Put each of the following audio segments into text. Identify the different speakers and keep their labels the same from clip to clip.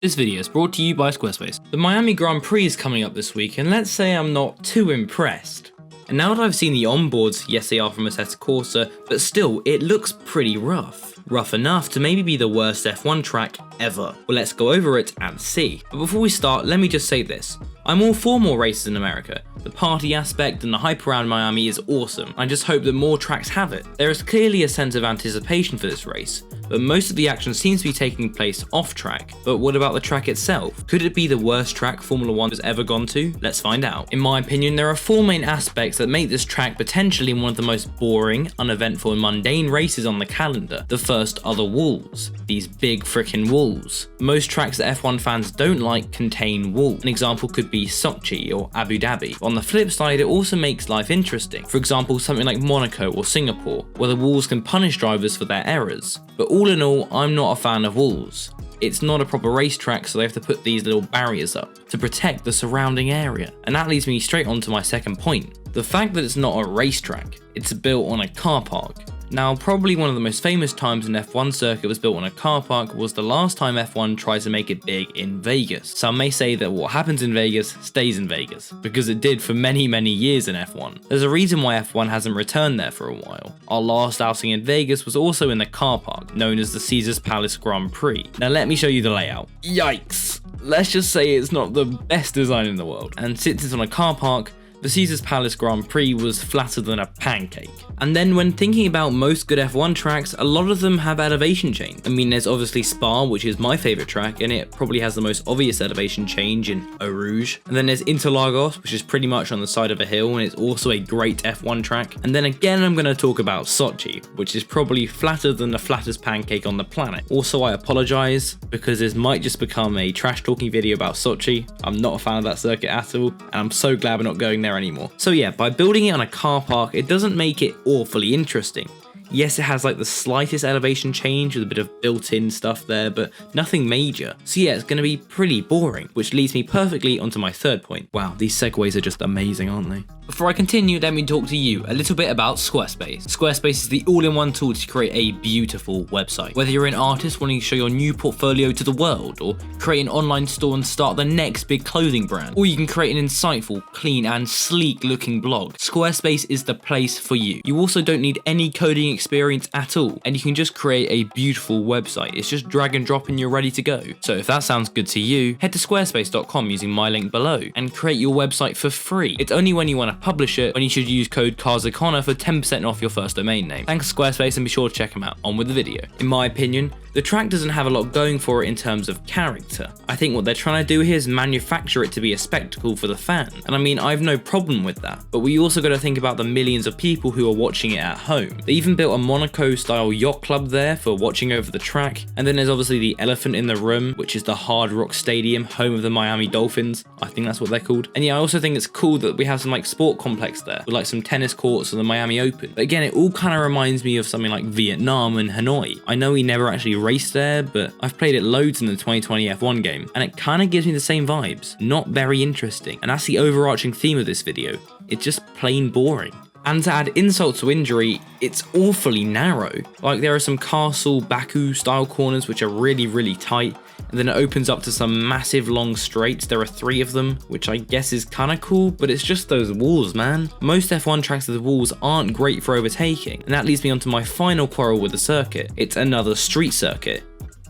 Speaker 1: This video is brought to you by Squarespace. The Miami Grand Prix is coming up this week, and let's say I'm not too impressed. And now that I've seen the onboards, yes they are from Assetto Corsa, but still, it looks pretty rough. Rough enough to maybe be the worst F1 track ever. Well, let's go over it and see. But before we start, let me just say this. I'm all for more races in America. The party aspect and the hype around Miami is awesome. I just hope that more tracks have it. There is clearly a sense of anticipation for this race, but most of the action seems to be taking place off track. But what about the track itself? Could it be the worst track Formula 1 has ever gone to? Let's find out. In my opinion, there are four main aspects that make this track potentially one of the most boring, uneventful and mundane races on the calendar. The first are the walls. These big frickin' walls. Most tracks that F1 fans don't like contain walls. An example could be Sochi or Abu Dhabi. On the flip side, it also makes life interesting. For example, something like Monaco or Singapore, where the walls can punish drivers for their errors. But all in all, I'm not a fan of walls. It's not a proper racetrack, so they have to put these little barriers up to protect the surrounding area. And that leads me straight on to my second point. The fact that it's not a racetrack, it's built on a car park. Now, probably one of the most famous times an F1 circuit was built on a car park was the last time F1 tried to make it big in Vegas. Some may say that what happens in Vegas stays in Vegas, because it did for many years in F1. There's a reason why F1 hasn't returned there for a while. Our last outing in Vegas was also in the car park, known as the Caesars Palace Grand Prix. Now let me show you the layout. Yikes! Let's just say it's not the best design in the world, and since it's on a car park, the Caesars Palace Grand Prix was flatter than a pancake. And then when thinking about most good F1 tracks, a lot of them have elevation change. I mean, there's obviously Spa, which is my favourite track, and it probably has the most obvious elevation change in Eau Rouge. And then there's Interlagos, which is pretty much on the side of a hill, and it's also a great F1 track. And then again, I'm going to talk about Sochi, which is probably flatter than the flattest pancake on the planet. Also, I apologise, because this might just become a trash talking video about Sochi. I'm not a fan of that circuit at all, and I'm so glad we're not going there anymore. So yeah, by building it on a car park, it doesn't make it awfully interesting. Yes, it has like the slightest elevation change with a bit of built-in stuff there, but nothing major. So yeah, it's going to be pretty boring, which leads me perfectly onto my third point. Wow, these segues are just amazing, aren't they? Before I continue, let me talk to you a little bit about Squarespace. Squarespace is the all-in-one tool to create a beautiful website. Whether you're an artist wanting to show your new portfolio to the world, or create an online store and start the next big clothing brand, or you can create an insightful, clean and sleek looking blog, Squarespace is the place for you. You also don't need any coding experience at all, and you can just create a beautiful website. It's just drag and drop and you're ready to go. So if that sounds good to you, head to squarespace.com using my link below and create your website for free. It's only when you want to publish it when you should use code CARSOCONNOR for 10% off your first domain name. Thanks Squarespace, and be sure to check them out. On with the video. In my opinion, the track doesn't have a lot going for it in terms of character. I think what they're trying to do here is manufacture it to be a spectacle for the fan. And I mean, I've no problem with that. But we also got to think about the millions of people who are watching it at home. They even built a Monaco style yacht club there for watching over the track. And then there's obviously the elephant in the room, which is the Hard Rock Stadium, home of the Miami Dolphins. I think that's what they're called. And yeah, I also think it's cool that we have some like sport complex there with like some tennis courts and the Miami Open. But again, it all kind of reminds me of something like Vietnam and Hanoi. I know we never actually raced there, but I've played it loads in the 2020 F1 game, and it kind of gives me the same vibes. Not very interesting. And that's the overarching theme of this video. It's just plain boring. And to add insult to injury, it's awfully narrow. Like, there are some Castle Baku style corners which are really tight, and then it opens up to some massive long straights. There are 3 of them, which I guess is kind of cool, but it's just those walls, man. Most F1 tracks with the walls aren't great for overtaking, and that leads me on to my final quarrel with the circuit. It's another street circuit.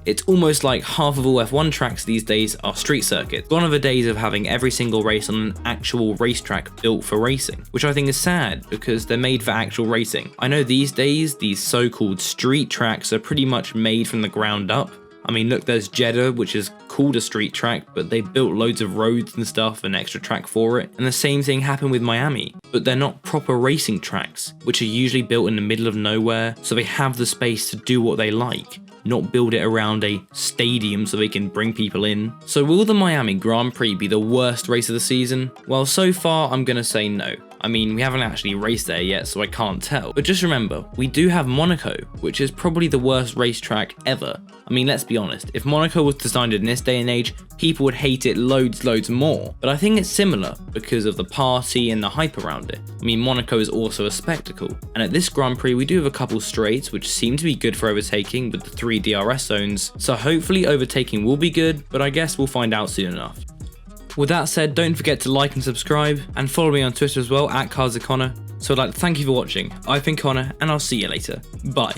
Speaker 1: It's almost like half of all F1 tracks these days are street circuits. Gone are the days of having every single race on an actual racetrack built for racing, which I think is sad because they're made for actual racing. I know these days, these so-called street tracks are pretty much made from the ground up. I mean, look, there's Jeddah, which is called a street track, but they built loads of roads and stuff, an extra track for it. And the same thing happened with Miami, but they're not proper racing tracks, which are usually built in the middle of nowhere, so they have the space to do what they like, not build it around a stadium so they can bring people in. So will the Miami Grand Prix be the worst race of the season? Well, so far I'm gonna say no. I mean, we haven't actually raced there yet, so I can't tell. But just remember, we do have Monaco, which is probably the worst racetrack ever. I mean, let's be honest, if Monaco was designed in this day and age, people would hate it loads more. But I think it's similar because of the party and the hype around it. I mean, Monaco is also a spectacle. And at this Grand Prix, we do have a couple straights, which seem to be good for overtaking with the 3 DRS zones. So hopefully overtaking will be good, but I guess we'll find out soon enough. With that said, don't forget to like and subscribe, and follow me on Twitter as well, @CarsOfConnor. So I'd like to thank you for watching. I've been Connor, and I'll see you later. Bye.